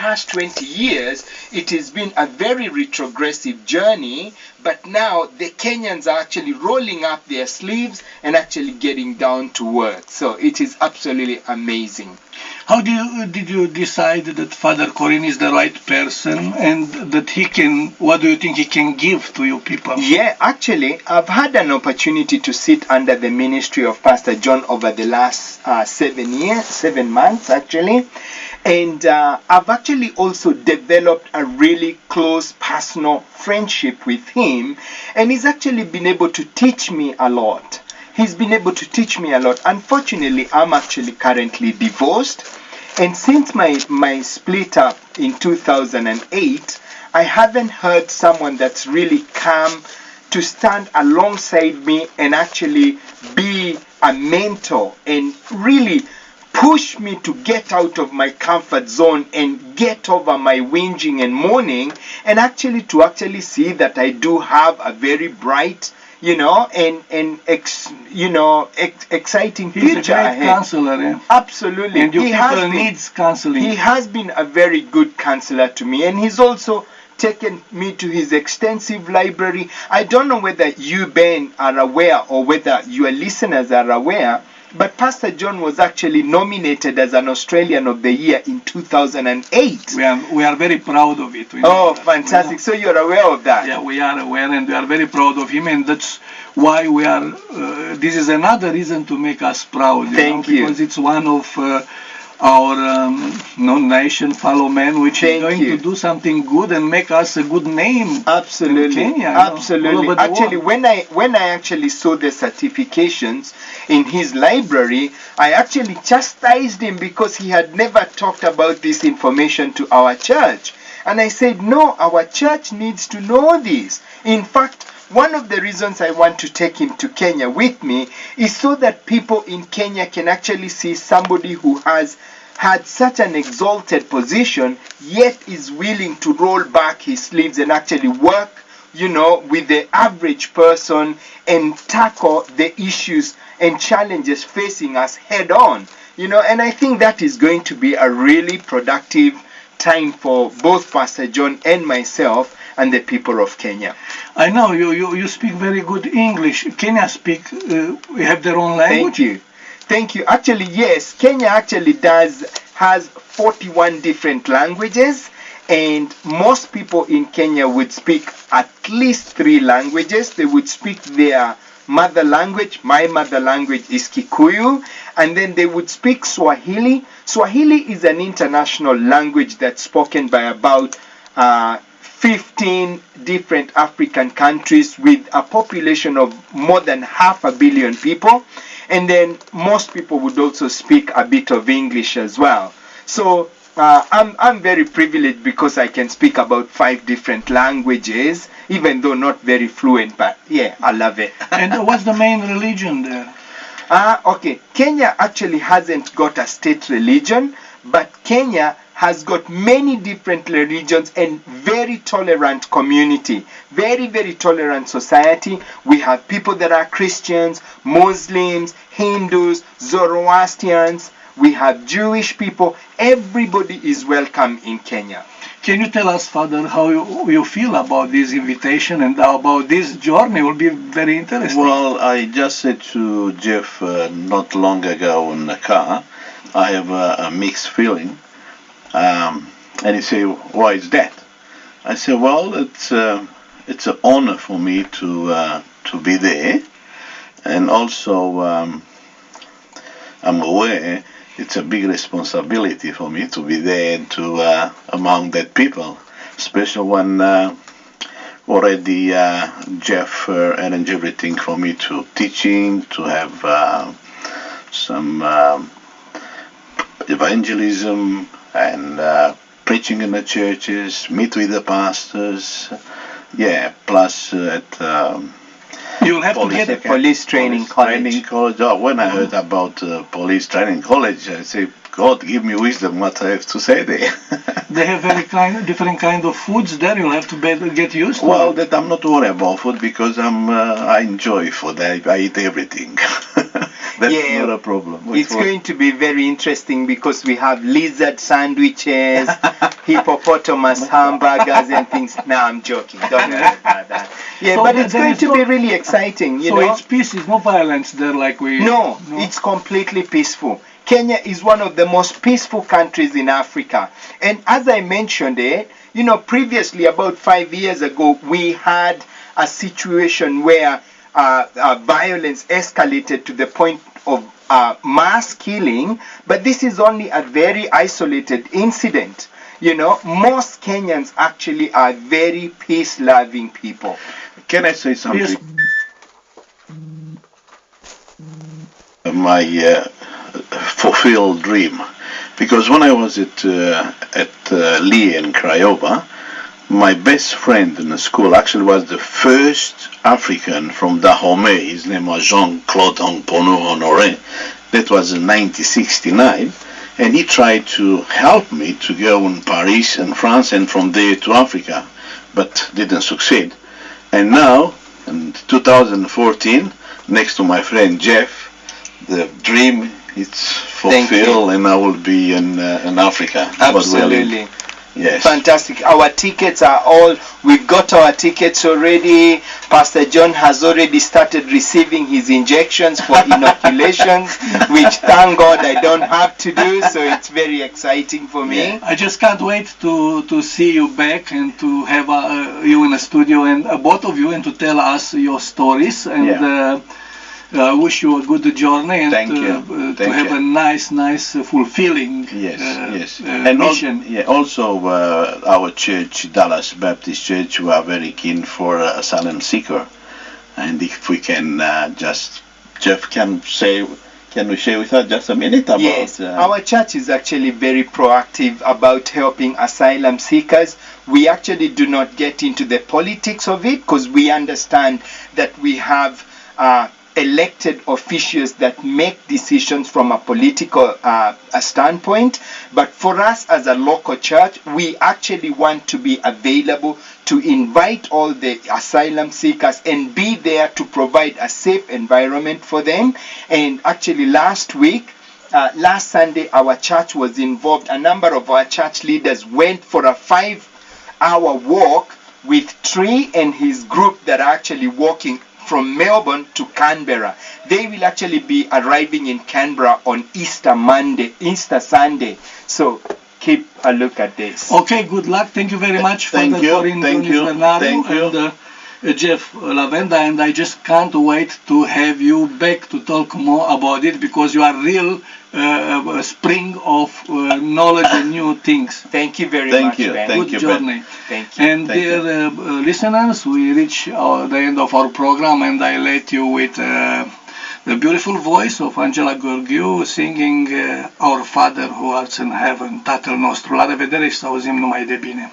past 20 years, it has been a very retrogressive journey, but now the Kenyans are actually rolling up their sleeves and actually getting down to work. So it is absolutely amazing. How did you decide that Father Corin is the right person and that he can, what do you think he can give to you people? Yeah, actually, I've had an opportunity to sit under the ministry of Pastor John over the last 7 months actually. And I've actually also developed a really close personal friendship with him. And he's actually been able to teach me a lot. He's been able to teach me a lot. Unfortunately, I'm actually currently divorced. And since my split up in 2008, I haven't heard someone that's really come to stand alongside me and actually be a mentor and really push me to get out of my comfort zone and get over my whinging and moaning, and actually to see that I do have a very bright, exciting future He's a great ahead. counselor, yeah? Absolutely. And your people needs counseling. He has been a very good counselor to me, and he's also taken me to his extensive library. I don't know whether you, Ben, are aware or whether your listeners are aware, but Pastor John was actually nominated as an Australian of the Year in 2008. We are very proud of it. Oh, fantastic. So you're aware of that? Yeah, we are aware and we are very proud of him, and that's why we are, this is another reason to make us proud. Thank you. Because it's one of our nation fellow men which is going to do something good and make us a good name. Absolutely. In Kenya, absolutely. Actually, when I actually saw the certifications in his library, I actually chastised him because he had never talked about this information to our church. And I said, no, our church needs to know this. In fact, one of the reasons I want to take him to Kenya with me is so that people in Kenya can actually see somebody who has had such an exalted position, yet is willing to roll back his sleeves and actually work, with the average person and tackle the issues and challenges facing us head on. And I think that is going to be a really productive time for both Pastor John and myself and the people of Kenya. I know you speak very good English. Kenya have their own language? Thank you. Actually, yes, Kenya actually has 41 different languages, and most people in Kenya would speak at least 3 languages. They would speak their mother language. My mother language is Kikuyu, and then they would speak Swahili. Swahili is an international language that's spoken by about 15 different African countries with a population of more than 500 million people. And then most people would also speak a bit of English as well. So I'm very privileged because I can speak about 5 different languages, even though not very fluent, but yeah, I love it. And what's the main religion there? Okay, Kenya actually hasn't got a state religion, but Kenya has got many different religions and very tolerant community, very, very tolerant society. We have people that are Christians, Muslims, Hindus, Zoroastrians. We have Jewish people. Everybody is welcome in Kenya. Can you tell us, Father, how you feel about this invitation and about this journey? It will be very interesting. Well, I just said to Jeff not long ago in the car, I have a mixed feeling. And he said, why is that? I said, well, it's an honor for me to be there. And also, I'm aware it's a big responsibility for me to be there and to among that people, especially when already Jeff arranged everything for me to teaching, to have some evangelism and preaching in the churches, meet with the pastors, plus at you'll have to get a police training college. Oh, when I heard about police training college, I said, God, give me wisdom what I have to say there. They have different kind of foods there. You'll have to get used to. Well, that I'm not worried about food because I enjoy food. I eat everything. That's Yeah. not a problem. It's going to be very interesting because we have lizard sandwiches, hippopotamus hamburgers and things. No, I'm joking. Don't worry about that. Yeah, So but it's there going is to no- be really exciting, you So know. it's peace, it's no violence there like we... No, it's completely peaceful. Kenya is one of the most peaceful countries in Africa. And as I mentioned it, you know, previously, about 5 years ago, we had a situation where violence escalated to the point of mass killing, but this is only a very isolated incident. You know, most Kenyans actually are very peace-loving people. Can I say something? Yes. My fulfilled dream, because when I was at Lee in Craiova, my best friend in the school actually was the first African from Dahomey. His name was Jean-Claude Hongpono Honoré. That was in 1969, and he tried to help me to go in Paris and France and from there to Africa, but didn't succeed. And now, in 2014, next to my friend Jeff, the dream is fulfilled, and I will be in Africa. Absolutely. Yes. Fantastic. Our tickets are all, we've got our tickets already. Pastor John has already started receiving his injections for inoculations, which thank God I don't have to do, so it's very exciting for me. Yeah. I just can't wait to see you back and to have you in the studio and both of you and to tell us your stories. And I wish you a good journey and Thank you. to Thank have you. a nice, fulfilling Yes. mission. Also our church, Dallas Baptist Church, we are very keen for asylum seeker, and if we can Jeff can we share with us just a minute about? Yes, our church is actually very proactive about helping asylum seekers. We actually do not get into the politics of it because we understand that we have elected officials that make decisions from a political standpoint. But for us as a local church, we actually want to be available to invite all the asylum seekers and be there to provide a safe environment for them. And actually last Sunday, our church was involved. A number of our church leaders went for a 5-hour walk with Tree and his group that are actually walking from Melbourne to Canberra. They will actually be arriving in Canberra on Easter Sunday. So keep a look at this. Okay, good luck. Thank you very much for Thank the you. Thank you. Thank you. And Jeff Lavenda, and I just can't wait to have you back to talk more about it because you are real spring of knowledge and new things. Thank you very Thank much, you. Ben. Thank Good you, Ben. journey. Thank you. And dear listeners, we reach the end of our program, and I let you with the beautiful voice of Angela Gheorghiu singing Our Father who art in heaven, Tatăl nostru. La revedere și să auzim numai de bine.